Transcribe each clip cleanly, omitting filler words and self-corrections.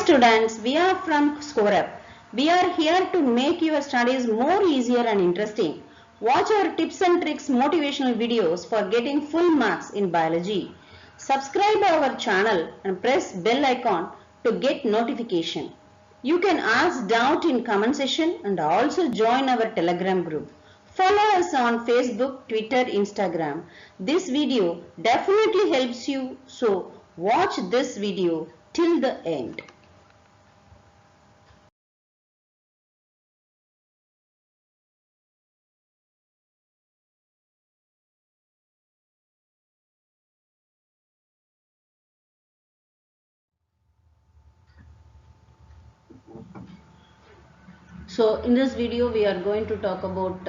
students, we are from ScoreUp. We are here to make your studies more easier and interesting. Watch our tips and tricks motivational videos for getting full marks in biology. Subscribe our channel and press bell icon to get notification. You can ask doubt in comment section and also join our Telegram group. Follow us on Facebook, Twitter, Instagram. This video definitely helps you, so watch this video till the end. So in this video we are going to talk about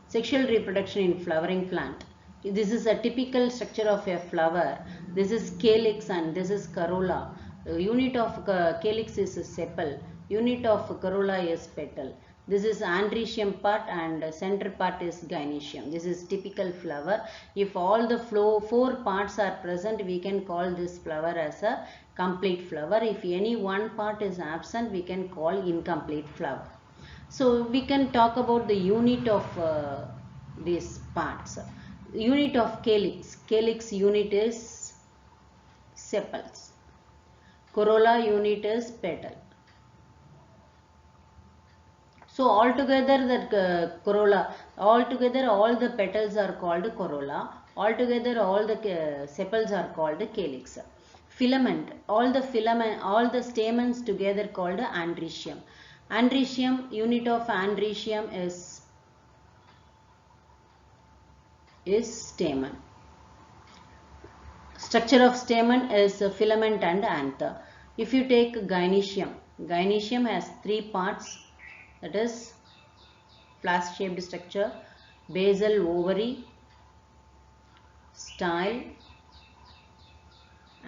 sexual reproduction in flowering plant. This is a typical structure of a flower. This is calyx and this is corolla. Unit of calyx is sepal. Unit of corolla is petal. This is androecium part and center part is gynoecium. This is typical flower. If all the four parts are present, we can call this flower as a complete flower. If any one part is absent, we can call incomplete flower. So we can talk about the unit of these parts. Unit of calyx. Calyx unit is sepals. Corolla unit is petal. So altogether the corolla, altogether all the petals are called corolla. Altogether all the sepals are called calyx. Filament, all the stamens together called androecium. Androecium, unit of androecium is stamen. Structure of stamen is filament and anther. If you take gynoecium, gynoecium has three parts, that is flask shaped structure, basal ovary, style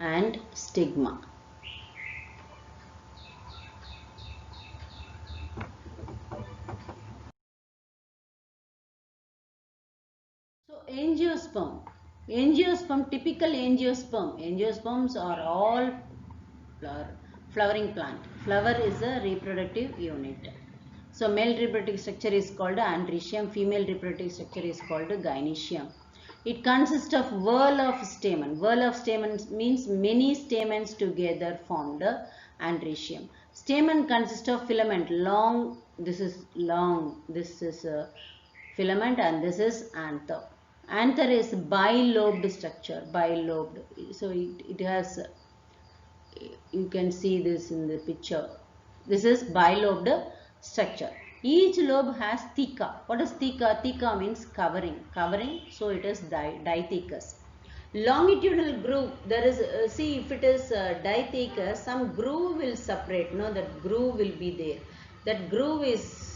and stigma. So angiosperm, typical angiosperms are all flowering plant. Flower is a reproductive unit. So male reproductive structure is called androecium, female reproductive structure is called gynoecium. It consists of whorl of stamen. Whorl of stamen means many stamens together formed androecium. Stamen consists of filament, long, this is filament and this is anther. Anther is bilobed structure, bilobed. So it has, you can see this in the picture. This is bilobed structure. Each lobe has theca. What is theca? Theca means covering. So it is dithecous. Longitudinal groove. There is see, if it is dithecous, some groove will separate. No, that groove will be there. That groove is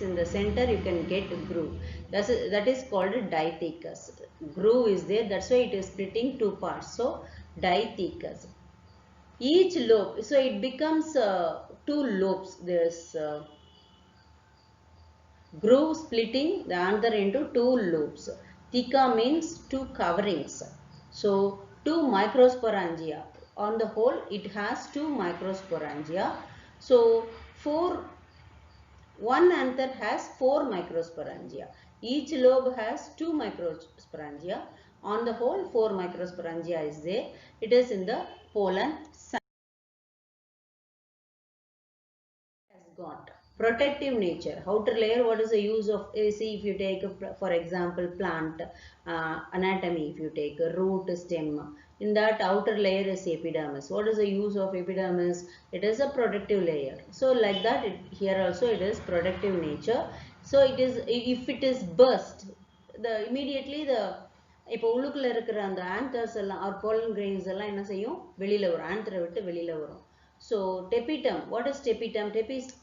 in the center. You can get a groove. That is called dithecous. Groove is there. That's why it is splitting two parts. So dithecous. Each lobe, so it becomes two lobes. There's groove splitting the anther into two lobes. Theca means two coverings. So two microsporangia. On the whole, it has two microsporangia. So one anther has four microsporangia. Each lobe has two microsporangia. On the whole, four microsporangia is there. It is in the pollen sac. Has got protective nature. Outer layer, what is the use of, see, if you take for example plant anatomy, if you take a root, stem, in that outer layer is epidermis. What is the use of epidermis? It is a protective layer. So like that, here also it is protective nature. So it is, if it is burst, immediately the இப்போ உள்ளுக்குள்ள இருக்கிற அந்த anthers எல்லாம் or pollen grains எல்லாம் என்ன செய்யும், வெளியில வரும், ஆந்தரை விட்டு வெளியில வரும். So tapetum, what is tapetum?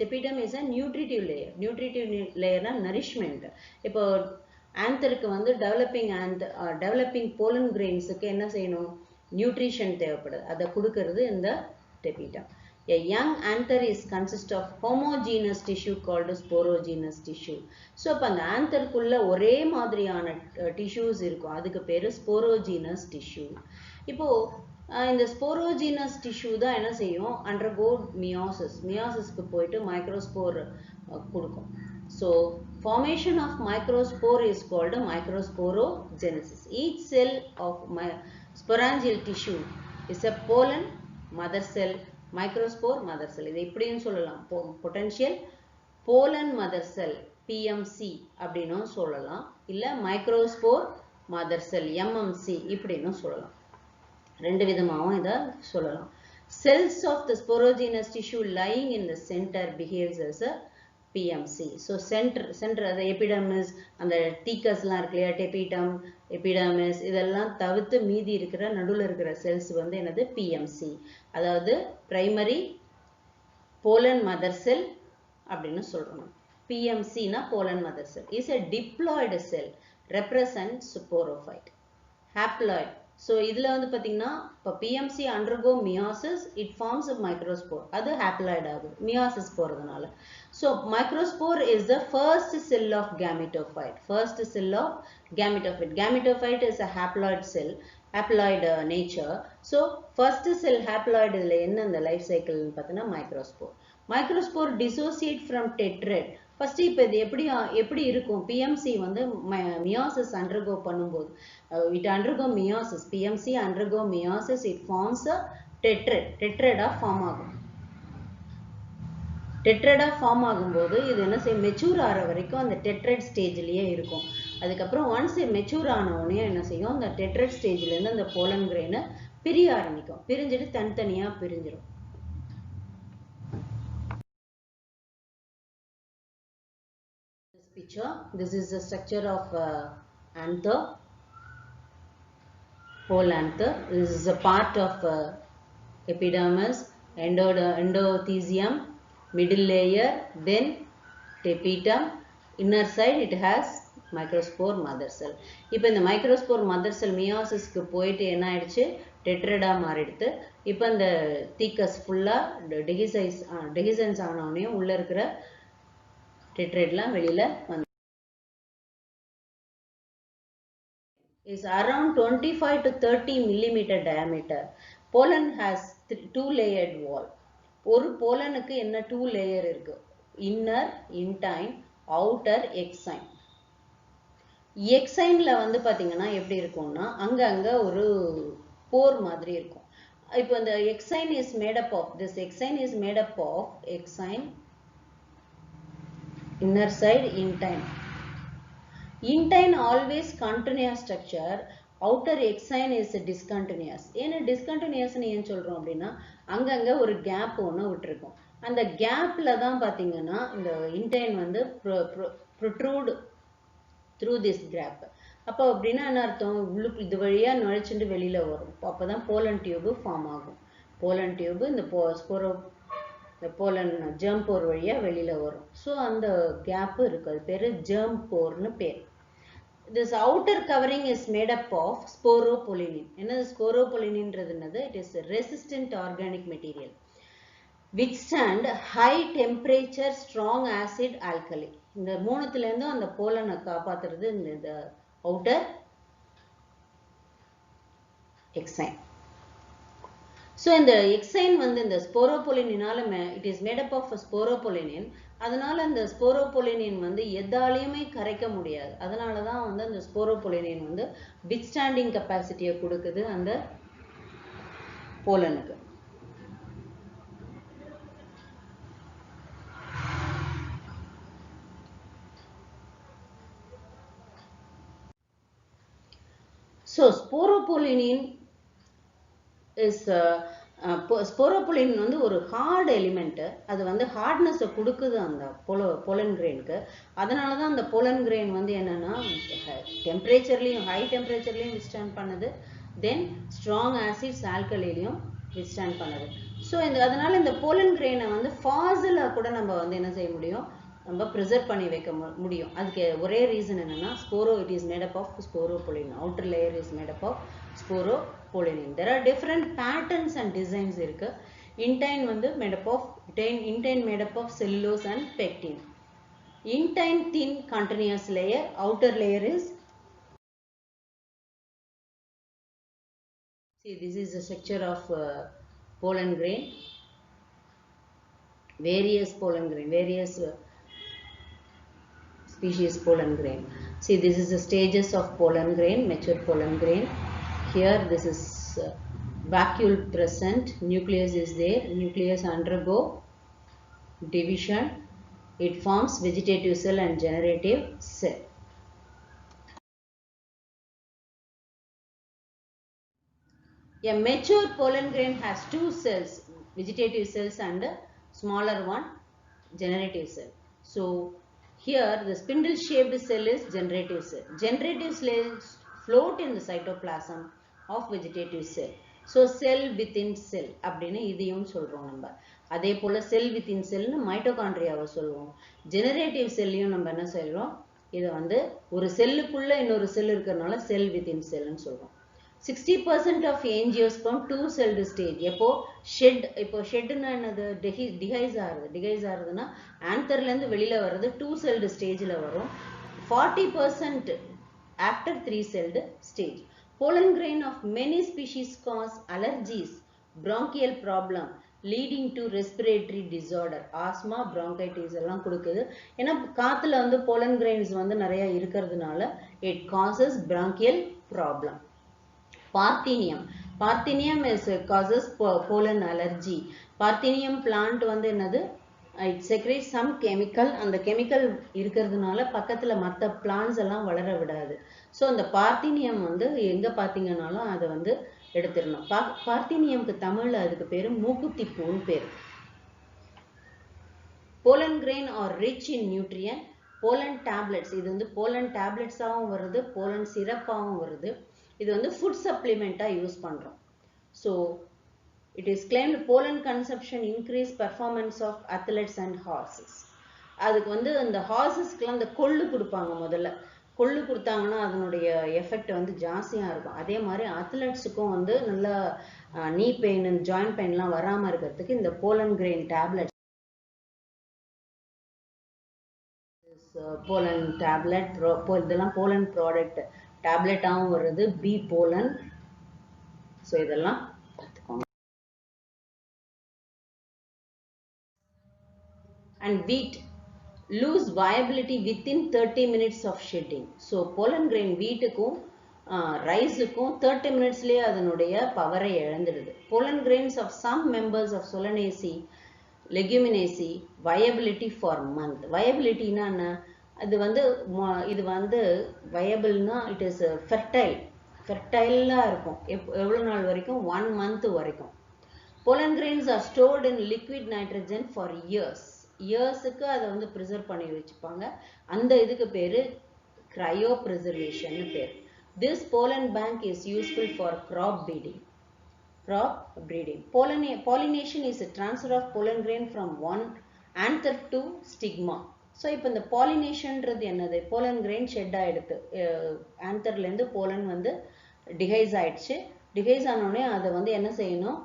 Tapetum is a nutritive layer. Nutritive layer na nourishment. இப்போ ஆந்தருக்கு வந்து developing pollen grains-க்கு என்ன செய்யணும், nutrition தேவைப்படுது. அதை கொடுக்கிறது இந்த tapetum. A young anther is consist of homogeneous tissue called sporogenous tissue. So அப்ப அந்த ஆந்தருக்குள்ள ஒரே மாதிரியான tissues இருக்கும், அதுக்கு பேரு sporogenous tissue. இப்போ இந்த ஸ்போரோஜீனஸ் டிஷ்யூ தான் என்ன செய்யும், undergo meiosis. மியாசிஸ்க்கு போயிட்டு மைக்ரோஸ்போர் கொடுக்கும். So formation of microspore is called microsporogenesis. Each cell of sporangial tissue is a pollen mother cell, microspore mother cell. இதை இப்படியும் சொல்லலாம், potential pollen mother cell PMC அப்படின்னும் சொல்லலாம், இல்ல மைக்ரோஸ்போர் மதர் செல் MMC இப்படின்னும் சொல்லலாம். ரெண்டு விதமாகவும் இதை சொல்லலாம். Cells of the sporogenous tissue lying in the center behaves as a PMC. So center அது எபிடர்மிஸ், அந்த தீக்கஸ்லாம் இருக்கு இல்லையா, டெபிடம், எபிடர்மிஸ், இதெல்லாம் தவிர்த்து மீதி இருக்கிற நடுவில் இருக்கிற செல்ஸ் வந்து என்னது, PMC. அதாவது பிரைமரி போலன் மதர் செல் அப்படின்னு சொல்றோம். PMC na pollen mother cell is a diploid cell, represents sporophyte. Haploid. So இதுல வந்து பாத்தீங்கன்னா இப்ப PMC undergo meiosis, it forms a microspore. அது haploid ஆகுது meiosis போறதுனால. So microspore is the first cell of gametophyte. First cell of gametophyte. Gametophyte is a haploid cell, haploid nature. So first cell haploid இதுல என்ன இந்த life cycle பார்த்தீங்கன்னா microspore. Microspore dissociate from tetrad. First இப்போ இது எப்படி இருக்கும், PMC வந்து meiosis undergo பண்ணும்போது it undergo meiosis, PMC undergo meiosis, it forms a tetrad. Tetrad form ஆகும். டெட்ரடா ஃபார்ம் ஆகும்போது இது என்ன செய்யும், மெச்சூர் ஆகிற வரைக்கும் அந்த டெட்ரட் ஸ்டேஜ்லயே இருக்கும். அதுக்கப்புறம் ஒன்ஸ் மெச்சூர் ஆன உடனே என்ன செய்யும், அந்த டெட்ரட் ஸ்டேஜ்லேருந்து அந்த போலன் கிரெயினை பிரிய ஆரம்பிக்கும். பிரிஞ்சுட்டு தனித்தனியா பிரிஞ்சிடும். Picture. This is the structure of anther, whole anther. This is a part of epidermis, endothelium, middle layer, then tapetum. Inner side it has microspore mother cell. இப்போ இந்த microspore mother cell meiosis-க்கு போயிட்டு என்ன ஆயிடுச்சு, டெட்ரடா மாறிடுது. இப்போ இந்த தீக்கஸ் ஃபுல்லா டெகிசன்ஸ் ஆன உடனே உள்ள இருக்கிற டெட்ரேட்லாம் வெளியில வந்து is around 25 to 30 millimeter diameter. Pollen has two layered wall. ஒரு போலனுக்கு என்ன 2 லேயர் இருக்கு, inner intine, outer exine. எக்ஸைன்ல வந்து பாத்தீங்கன்னா எப்படி இருக்கும்னா அங்க ஒரு போர் மாதிரி இருக்கும். இப்போ இந்த exine is made up of, this exine is made up of exine, inner side, intine. Intine always continuous structure, outer exine is discontinuous. ஏன்னா discontinuous னு ஏன் சொல்றோம் அப்படின்னா அங்கங்க ஒரு கேப் ஒன்று விட்டுருக்கும். அந்த கேப்ல தான் பாத்தீங்கன்னா இந்த intine வந்து protrude through this gap. அப்போ அப்படின்னா என்ன அர்த்தம், உள்ளுக்கு இது வழியா நுழைச்சுட்டு வெளியில வரும். அப்பதான் போலன் டியூப் ஃபார்ம் ஆகும். போலன் டியூப் இந்த போலன் ஜெர்ம் போர் வழியா வெளியில வரும். ஸோ அந்த கேப் இருக்கு, அது பேரு ஜெர்ம் போர்னு பேர். This outer covering is made up of sporopollenin. என்னது sporopolleninன்றது என்னது? It is a resistant organic material. Withstand high temperature, strong acid, alkali. இந்த மூணுத்துல இருந்தும் அந்த போலனை காப்பாத்துறது இந்த outer exine. So இந்த exine வந்து இந்த sporopolleninனால it is made up of sporopollenin. அதனால இந்த sporopollenin வந்து எதாலையுமே கரைக்க முடியாது. அதனால தான் வந்து அந்த sporopollenin வந்து withstanding capacity கொடுக்குது அந்த போலனுக்கு. So sporopollenin is sporopollenin வந்து ஒரு ஹார்ட் எலிமெண்ட். அது வந்து ஹார்ட்னஸ் கொடுக்குது அந்த போலன் கிரெயினுக்கு. அதனால தான் அந்த போலன் கிரெயின் வந்து என்னன்னா டெம்பரேச்சர்லையும் ஹை டெம்பரேச்சர்லையும் வித்ஸ்டாண்ட் பண்ணுது, தென் ஸ்ட்ராங் ஆசிட்ஸ் ஆல்கலிலையும் வித்ஸ்டாண்ட் பண்ணுது. ஸோ அதனால இந்த போலன் கிரெயினை வந்து ஃபாசிலாக கூட நம்ம வந்து என்ன செய்ய முடியும், நம்ம ப்ரிசர்வ் பண்ணி வைக்க முடியும். அதுக்கு ஒரே ரீசன் என்னன்னா it is made up of sporopollenin. Outer layer is made up of sporopollenin. There are different patterns and designs இருக்கு. Intine வந்து made up of intine made up of cellulose and pectin. Intine thin continuous layer, outer layer is See, this is a structure of pollen grain. Various pollen grain, various species pollen grain. See, this is the stages of pollen grain, mature pollen grain. Here, this is vacuole present, nucleus is there, nucleus undergo division. It forms vegetative cell and generative cell. A mature pollen grain has two cells, vegetative cells and a smaller one, generative cell. So here the spindle shaped cell is generative cell. Generative cells float in the cytoplasm of vegetative cell. So cell within cell அப்படினு இதையும் சொல்றோம் நம்ம. அதே போல cell within cell னு மைட்டோகாண்ட்ரியாவை சொல்லுவோம். generative cellையும் நம்ம என்ன சொல்றோம்? இத வந்து ஒரு செல்லுக்குள்ள இன்னொரு செல் இருக்கறனால cell within cell னு சொல்றோம். 60% of angiosperm two-celled stage. எப்போ ஷெட்னா என்னது டிகைஸ் ஆகுதுன்னா ஆந்தர்ல இருந்து வெளியில வர்றது two-celled stageல வரும். 40% after three-celled stage. Pollen grain of many species cause allergies, bronchial problem, leading to respiratory disorder. Asthma, bronchitis எல்லாம் கொடுக்குது. ஏன்னா காத்துல வந்து pollen grains வந்து நிறைய இருக்கிறதுனால it causes bronchial problem. Parthenium causes pollen allergy. Parthenium plant வந்து என்னது? It secretes some chemical. அந்த chemical இருக்கிறதுனால பக்கத்துல மற்ற plants எல்லாம் வளர விடாது. So அந்த parthenium வந்து எங்க பாத்தீங்கன்னாலும் அதை வந்து எடுத்துடணும். partheniumக்கு தமிழ்ல அதுக்கு பேரு மூக்குத்திப்பூன்னு பேரு. Pollen grain are rich in nutrient. Pollen tablets, இது வந்து pollen tablets ஆவும் வருது, pollen syrup ஆவும் வருது. இது வந்து food supplement யூஸ் பண்றோம். So it is claimed pollen consumption increase performance of athletes and horses. அதுக்கு வந்து அந்த ஹார்சஸ்க்குலாம் அந்த கொள்ளு கொடுப்பாங்க. முதல்ல கொள்ளு கொடுத்தாங்கன்னா அதனுடைய எஃபெக்ட் வந்து ஜாஸ்தியா இருக்கும். அதே மாதிரி அத்லெட்ஸுக்கும் வந்து நல்ல நீ பெயின் ஜாயிண்ட் பெயின்லாம் வராம இருக்கிறதுக்கு இந்த pollen grain tablets, pollen tablet, இதெல்லாம் pollen product tablet ஆவும் வருது, bee pollen. So இதெல்லாம் பார்த்துக்கோங்க. And wheat lose viability within 30 minutes of shedding. So pollen grain wheatக்கும் ரைஸுக்கும் 30 minutesலயே அதனுடைய பவரை இழந்துடுது. Pollen grains of some members of Solanaceae, Leguminaceae viability for month. Viabilityனா என்ன? இது வந்து viableனா it is fertile. Fertile இருக்கும். எவ்வளவு நாள் வரைக்கும்? 1 month வரைக்கும். Pollen grains are stored in liquid nitrogen for years. இயர்ஸுக்கு அதை வந்து ப்ரிசர்வ் பண்ணி வச்சுப்பாங்க. அந்த இதுக்கு பேரு cryopreservation பேர். This pollen bank is useful for crop breeding. Pollination is a transfer of pollen grain from one anther to stigma. So இப்போ இந்த pollination-ன்றது என்னது? pollen grain shed ஆயிடுது. antherல இருந்து pollen வந்து டிகைஸ் ஆயிடுச்சு. டிகைஸ் ஆனோடனே அதை வந்து என்ன செய்யணும்?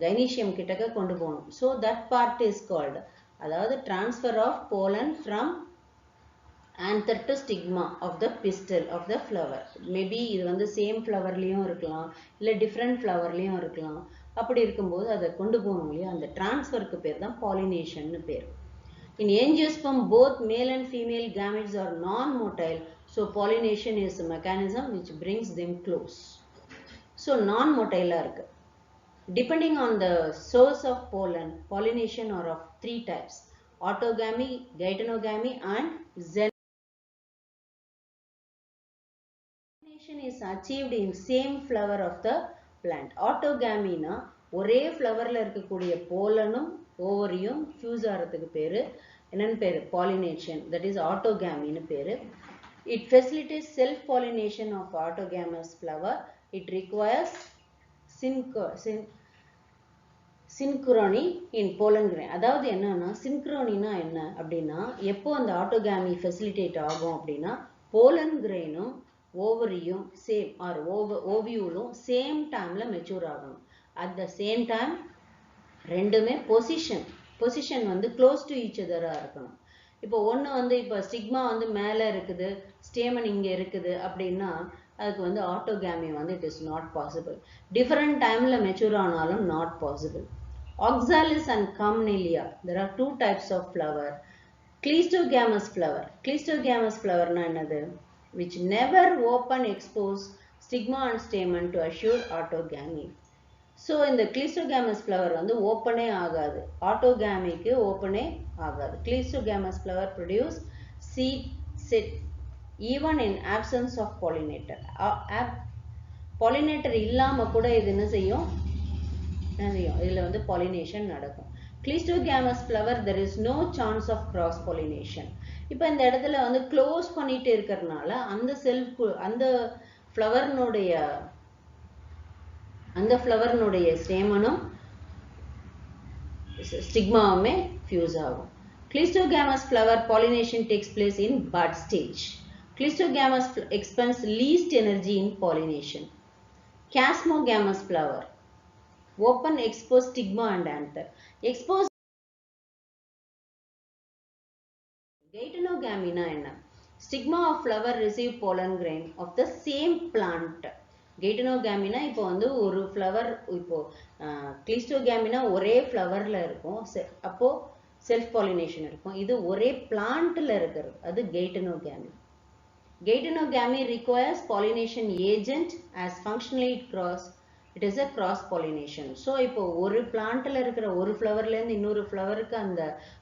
கைனீசியம் கிட்டக்க கொண்டு போகணும். So that part is called, அதாவது transfer of pollen from anther to stigma of the pistil of the flower. Maybe இது வந்து same flowerலயும் இருக்கலாம், இல்ல different flowerலயும் இருக்கலாம். அப்படி இருக்கும்போது அதை கொண்டு போகணும் இல்லையா? அந்த transferக்கு பேர் தான் pollination பேர். In angiosperm, both male and female gametes are non-motile. So pollination is a mechanism which brings them close. So non-motile இருக்கு. Depending on the source of pollen, pollination are of three types: autogamy, geitonogamy, and xenogamy. Pollination is achieved in same flower of the plant. Autogamy na ஒரே flowerல இருக்கக்கூடிய pollenum ovarium fuse ஆகிறதுக்கு பேரு என்னன்னு பேரு? pollination. That is autogamy னு பேரு. It facilitates self pollination of autogamous flower. It requires synchrony in pollen grain. அதாவது என்னன்னா synchronyனா என்ன அப்படின்னா, எப்போ அந்த autogamy facilitate ஆகும் அப்படின்னா pollen grainum ஓவரியும் சேம் ஆர் ஓவியூலும் சேம் டைம்ல மெச்சூர் ஆகணும். அட் த சேம் டைம் ரெண்டுமே பொசிஷன் வந்து க்ளோஸ் டு ஈச் அதரா இருக்கணும். இப்போ ஒன்று வந்து இப்போ ஸ்டிக்மா வந்து மேலே இருக்குது, ஸ்டேமன் இங்கே இருக்குது அப்படின்னா அதுக்கு வந்து ஆட்டோகாமி வந்து it is not possible. Different timeல மெச்சூர் ஆனாலும் not possible. Oxalis and Camellia, there are two types of flower. Cleistogamous flower. Cleistogamous flower na என்னது? Which never open expose stigma and stamen to assure autogamy. So இந்த Cleistogamous flower வந்து ஓப்பனே ஆகாது. ஆட்டோகாமிக்கு ஓப்பனே ஆகாது. Cleistogamous flower produce seed set even in absence of pollinator. Pollinator இல்லாம கூட இது என்ன செய்யும்? இதுல வந்து pollination நடக்கும். Cleistogamous flower there is no chance of cross pollination. இப்போ இந்த இடத்துல வந்து க்ளோஸ் பண்ணிட்டு இருக்கறனால அந்த ஃப்ளவர்னுடைய ஸ்டேமனும் ஸ்டிக்மாவுமே ஃபியூஸ் ஆகும். Cleistogamous flower pollination takes place in bud stage. Cleistogamous expends least energy in pollination. Chasmogamous flower open exposed stigma and anther. Exposed Geitonogamy na enna? Stigma of flower receive pollen grain of the same plant. Geitonogamy na இப்போ வந்து ஒரு flower இப்போ Cleistogamy na ஒரே flowerல இருக்கும். அப்போ self pollination இருக்கும். இது ஒரே plantல இருக்கிறது. அது Geitonogamy. Geitonogamy requires pollination agent as functionally it is a cross pollination. So இப்போ ஒரு plantல இருக்கிற ஒரு flowerல இருந்து இன்னொரு flowerக்கு அந்த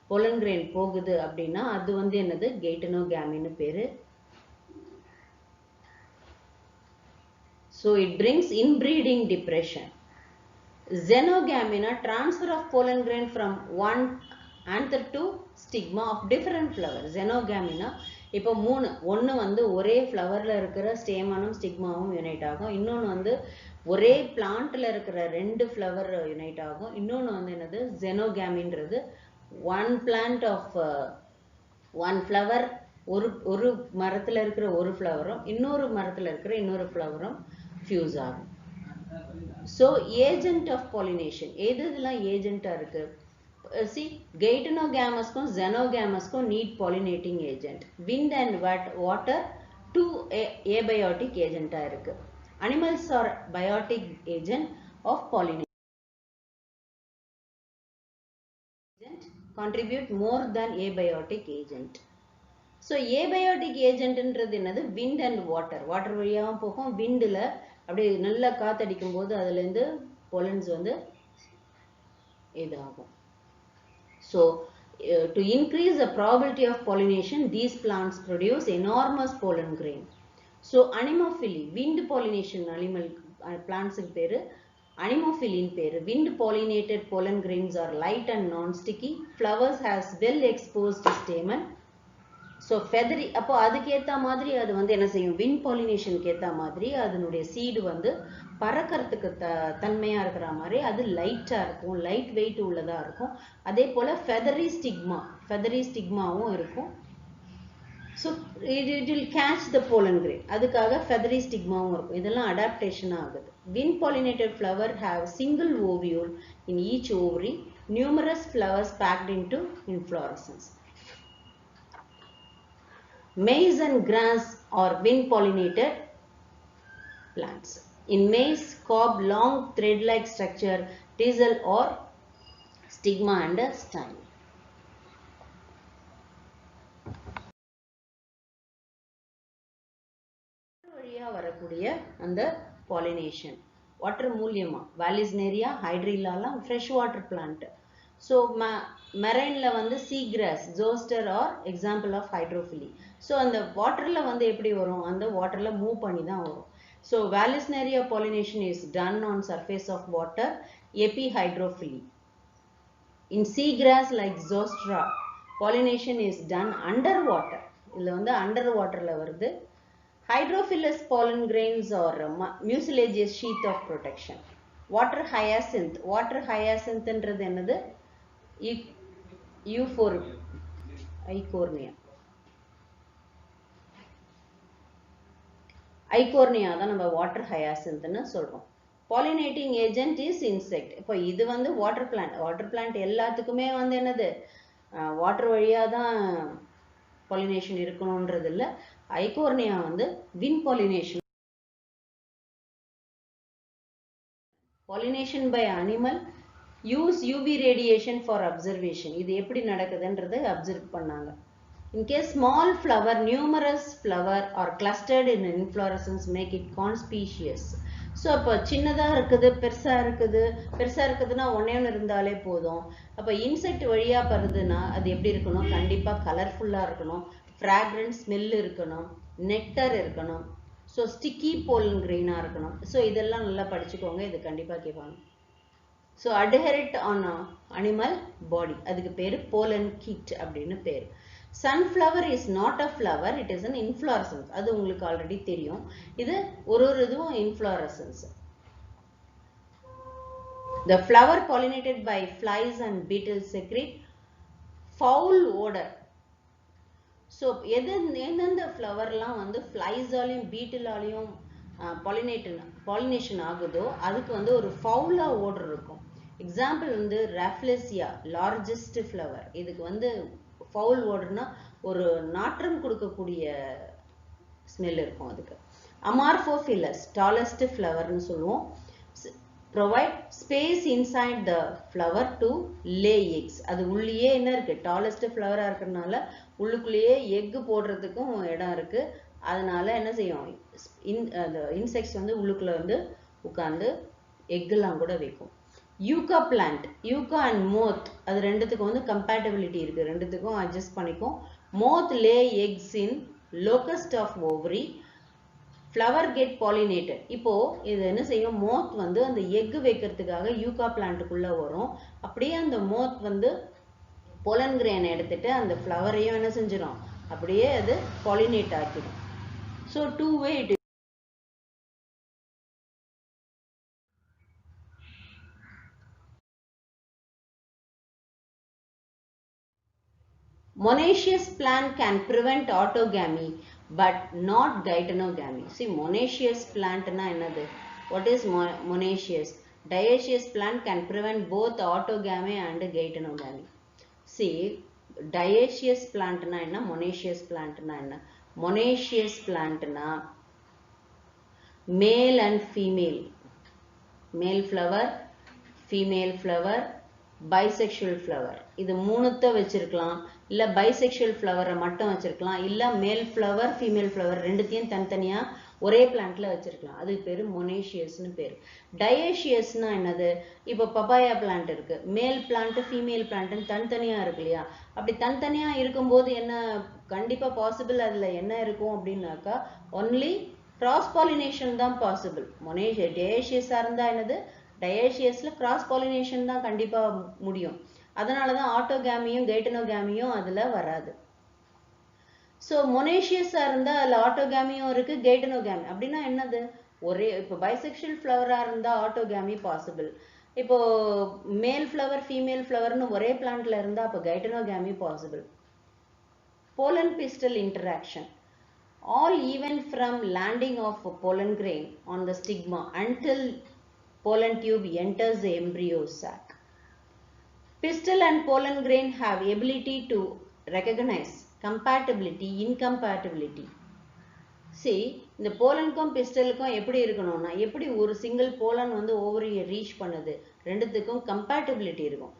pollen grain போகுது அப்படினா அது வந்து என்னது Geitonogamy னு பேரு. So it brings inbreeding depression. Xenogamy na transfer of pollen grain from one anther to stigma of different flower. Xenogamy na இப்போ ஒன்னு வந்து ஒரே ஃப்ளவர்ல இருக்கிற ஸ்டேமனும் ஸ்டிக்மாவும் யுனைட் ஆகும். இன்னொன்னு வந்து ஒரே பிளான்ட்ல இருக்கிற ரெண்டு ஃப்ளவர் யுனைட் ஆகும். இன்னொன்னு வந்து என்னது xenogamy-ன்றது one plant of one flower ஒரு மரத்துல இருக்கிற ஒரு ஃப்ளவரும் இன்னொரு மரத்துல இருக்கிற இன்னொரு ஃப்ளவரும் ஃபியூஸ் ஆகும். So agent of pollination எதுலாம் ஏஜென்ட்டா இருக்கு? See, Gaetonogamous-க்கும் Xenogamous-க்கும் need pollinating agent. Wind and water two abiotic agent இருக்கு. Animals are biotic agent of pollination. Contribute more than abiotic agent. So abiotic agent ன்றது என்னது? Wind and water. Water வழியாவும் போகும். windல அப்படியே நல்லா காத்தடிக்கும் போது அதுல இருந்து pollens வந்து இதாகும். So to increase the probability of pollination, these plants produce enormous pollen grain. So anemophily, wind pollination animal plants பேரு anemophily பேரு. Wind pollinated pollen grains are light and non-sticky. Flowers has well exposed stamen. So feathery, அப்போ அதுக்கு ஏத்த மாதிரி அது வந்து என்ன செய்யும்? Wind pollination ஏத்த மாதிரி அதனுடைய seed வந்து பறக்கிறதுக்கு தன்மையா இருக்கிற மாதிரி அது லைட்டா இருக்கும், லைட் வெயிட் உள்ளதா இருக்கும். அதே போல feathery stigmaவும் இருக்கும். So it will catch the pollen grain. அதுக்காக feathery stigmaவும் இருக்கும். இதெல்லாம் adaptation ஆகுது. Wind pollinated flower have single ovule in each ovary, numerous flowers packed into inflorescence. Maize and grass are wind pollinated plants. In maize, cob long thread-like structure, teasel or stigma and a style. வழியா வரக்கூடிய அந்த pollination water மூலியமா Vallisneria, Hydrilla fresh water plant. So marine-ல வந்து seagrass, zoster or example of hydrophily. So அந்த water-ல வந்து எப்படி வரும்? அந்த water-ல move பண்ணி தான் வரும். So Vallisneria pollination is done on surface of water, epihydrophily. In seagrass like zostra, pollination is done underwater. இதுல வந்து underwater-ல வருது. Hydrophilous pollen grains or mucilaginous sheath of protection. Water hyacinth. Water hyacinth என்றது என்னது? ஐகோர்னியா தான் நம்ம வாட்டர் ஹயாசின்த்னு சொல்றோம். Pollinating agent is insect. இப்போ இது வந்து வாட்டர் பிளான்ட் எல்லாத்துக்குமே வந்து என்னது வாட்டர் வழியா தான் pollination இருக்கணும்ன்றது இல்ல. ஐகோர்னியா வந்து wind pollination pollination by animal, use UV radiation for observation. இது எப்படி நடக்குதுன்றது observe பண்ணாங்க. In case small flower, numerous flower are clustered in inflorescence make it conspicuous. So அப்போ சின்னதா இருக்குது பெருசா இருக்குதுன்னா ஒன்னே ஒன்று இருந்தாலே போதும். அப்போ இன்செக்ட் வழியா பருதுன்னா அது எப்படி இருக்கணும்? கண்டிப்பா கலர்ஃபுல்லா இருக்கணும், fragrant smell இருக்கணும், நெக்டர் இருக்கணும், ஸோ ஸ்டிக்கி pollen grain இருக்கணும். ஸோ இதெல்லாம் நல்லா படிச்சுக்கோங்க, இது கண்டிப்பா கேட்பாங்க. So adherent on animal body, அதுக்கு பேரு pollen kit அப்படின்னு பேரு. Sunflower is not a flower, it is an inflorescence. அது உங்களுக்கு ஆல்ரெடி தெரியும். இது ஒரு இதுவும் inflorescence. The flower pollinated by flies and beetles secrete foul odor. So எந்தெந்த ஃப்ளவர்லாம் வந்து ஃப்ளைஸாலையும் பீட்டிலாலையும் pollination ஆகுதோ அதுக்கு வந்து ஒரு ஃபவுலா ஓடர் இருக்கும். எக்ஸாம்பிள் வந்து ராஃப்லெசியா, லார்ஜஸ்ட் ஃப்ளவர். இதுக்கு வந்து ஃபவுல் ஓடர்னா ஒரு நாற்றம் கொடுக்கக்கூடிய ஸ்மெல் இருக்கும் அதுக்கு. அமார்போஃபிலஸ், டாலஸ்ட் ஃப்ளவர்னு சொல்லுவோம். provide space inside the flower to lay eggs. அது உள்ளேயே என்ன இருக்கு? டாலஸ்ட் ஃப்ளவரா இருக்கிறதுனால உள்ளுக்குள்ளேயே எக் போடுறதுக்கும் இடம் இருக்கு. அதனால என்ன செய்யும்? இன்செக்ட்ஸ் வந்து உள்ளுக்குள்ள வந்து உட்கார்ந்து எக்லாம் கூட வைக்கும். யூகா பிளான்ட், யூகா அண்ட் மோத், அது ரெண்டுத்துக்கும் வந்து கம்பேட்டபிலிட்டி இருக்கு, ரெண்டுத்துக்கும் அட்ஜஸ்ட் பண்ணிக்கும். Moth lay eggs in locust of ovary, flower get pollinated. இப்போ இது என்ன செய்யும்? மோத் வந்து அந்த எக் வைக்கிறதுக்காக யூகா பிளான்ட்டுக்குள்ள வரும். அப்படியே அந்த மோத் வந்து பொலன் கிரெயின் எடுத்துட்டு அந்த ஃப்ளவரையும் என்ன செஞ்சிடும்? அப்படியே அது பாலினேட் ஆக்கிடும். ஸோ டூ வே இட். Monoecious plant can prevent autogamy but not geitonogamy. See, monoecious plant na enadhu? What is monoecious? Dioecious plant can prevent both autogamy and geitonogamy. See, dioecious plant na enna, monoecious plant na enna? Monoecious plant na male and female, male flower, female flower, bisexual flower. இது மூணுத்த வச்சிருக்கலாம், இல்ல bisexual flower மட்டும் வச்சிருக்கலாம், இல்ல male flower female flower ரெண்டுத்தையும் தனித்தனியா ஒரே பிளான்ட்ல வச்சிருக்கலாம். அது பேரு மொனேஷியஸ்னு பேரு. டயேஷியஸ்னா என்னது? இப்போ பப்பாயா பிளான்ட் இருக்கு, மேல் பிளான்ட் ஃபீமேல் பிளான்ட்னு தனித்தனியா இருக்கு இல்லையா? அப்படி தனித்தனியா இருக்கும்போது என்ன கண்டிப்பா பாசிபிள்? அதுல என்ன இருக்கும் அப்படின்னாக்கா ஒன்லி கிராஸ் பாலினேஷன் தான் பாசிபிள். டயேஷியஸா இருந்தா என்னது? டயேஷியஸ்ல கிராஸ் பாலினேஷன் தான் கண்டிப்பா முடியும். அதனாலதான் ஆட்டோகேமியும் கெய்டனோகேமியும் அதுல வராது. ஸோ மொனேஷியஸா இருந்தா அதுல ஆட்டோகேமியும் இருக்கு, கெய்டனோகேமி. அப்படின்னா என்னது? ஒரே இப்போ பைசெக்சுவல் ஃப்ளவரா இருந்தா ஆட்டோகேமி பாசிபிள். இப்போ மேல் ஃப்ளவர் ஃபீமேல் ஃப்ளவர்னு ஒரே பிளான்ட்ல இருந்தா அப்போ geitonogamy possible. Pollen pistil interaction. All even from landing of pollen grain on the stigma until pollen tube enters the embryo sac. Pistil and pollen grain have ability to recognize compatibility, incompatibility. See, இந்த போலனுக்கும் பிஸ்டலுக்கும் எப்படி இருக்கணும்னா, எப்படி ஒரு single pollen வந்து ஓவரியை reach பண்ணுது, ரெண்டுத்துக்கும் compatibility இருக்கணும்.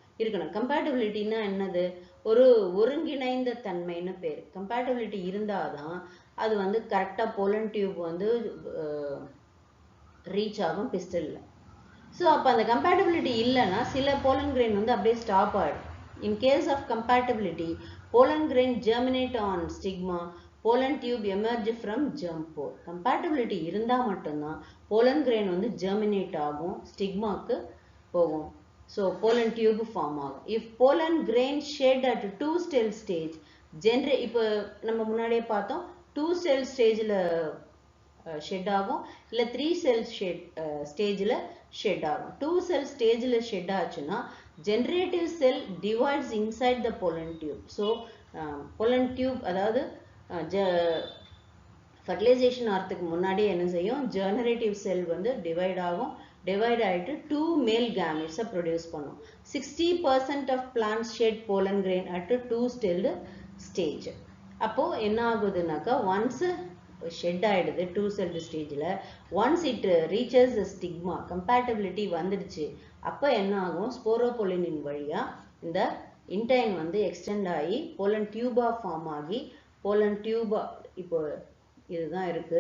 கம்பேட்டபிலிட்டினா என்னது? ஒரு ஒருங்கிணைந்த தன்மைன்னு பேர். கம்பேட்டபிலிட்டி இருந்தாதான் அது வந்து கரெக்டா போலன் டியூப் வந்து ரீச் ஆகும் பிஸ்டல்ல. ஸோ அப்போ அந்த கம்பேட்டபிலிட்டி இல்லைன்னா சில போலன் கிரெயின் வந்து அப்படியே ஸ்டாப் ஆகிடும். In case of compatibility, pollen grain germinate on stigma, pollen tube emerge from germ pore. Compatibility இருந்தா மட்டும்தான் pollen grain வந்து germinate ஆகும், ஸ்டிக்மாக்கு போகும். So pollen tube form ஆகும். If pollen grain shed at 2 cell stage, இப்போ நம்ம முன்னாடியே பார்த்தோம் 2 cell stageல shed ஆகும், இல்ல 3 cell stageல shed ஆகும். 2 cell stageல shed ஆச்சுன்னா generative cell divides inside the pollen tube. So pollen tube அதாவது fertilization ஆகிறதுக்கு முன்னாடி என்ன செய்யும்? generative cell வந்து divide ஆகும், divide ஆயிட்டு 2 male gametes produce பண்ணும். 60% of plants shed pollen grain at 2 cell stage. அப்போ என்ன ஆகுதுனாக்கா once shed ஆயிடுது two celled stageல. Once it reaches the stigma, compatibility வந்துடுச்சு, அப்போ என்ன ஆகும், ஸ்போரோபொலினின் வழியா இந்த intine வந்து extend ஆகி pollen tuba form ஆகி pollen tuba இப்போ இதுதான் இருக்கு,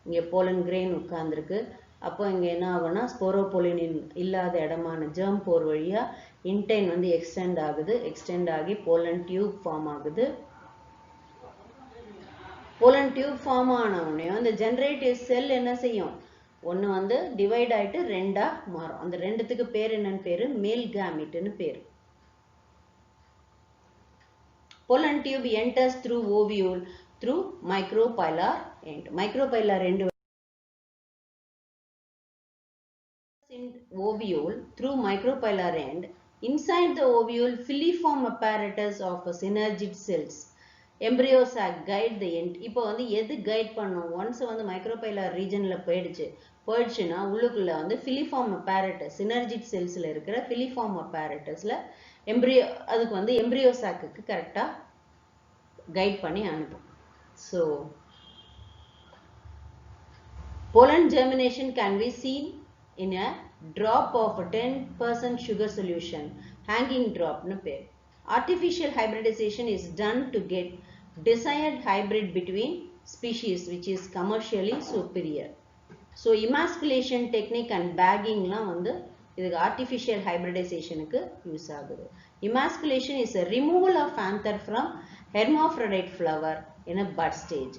இங்க pollen grain உட்கார்ந்திருக்கு. அப்போ இங்க என்ன ஆகும்னா ஸ்போரோபொலினின் இல்லாத இடமான germ pore வழியா intine வந்து extend ஆகி pollen tube form ஆகுது. pollen tube form ஆனவுடனே அந்த generative cell என்ன செய்யும், ஒன்னு வந்து divide ஆயிட்டு ரெண்டா மாறும். அந்த ரெண்டுத்துக்கு பேர் என்னன்னு பேரு, male gamete ன்னு பேரு. pollen tube enters through ovule through micropylar end. Micropylar end in ovule through micropylar end. Inside the ovule, filiform apparatus of synergid cells. Embryo sac guide the end. இப்போ வந்து எது கைட் பண்ணும், once வந்து micropylar ரீஜன்ல போயிடுச்சுன்னா உள்ளுக்குள்ள வந்து filiform apparatus, synergid cellsல இருக்கிற filiform apparatusல embryo, அதுக்கு வந்து எம்பிரியோ சாக்குக்கு கரெக்டா கைட் பண்ணி அனுப்பும். So pollen germination can be seen in a drop of 10% sugar solution, hanging drop nu per. Artificial hybridization is done to get desired hybrid between species which is commercially superior. So emasculation technique and bagging la வந்து இதுக்கு artificial hybridization க்கு use ஆகுது. Emasculation is a removal of anther from hermaphrodite flower in a bud stage.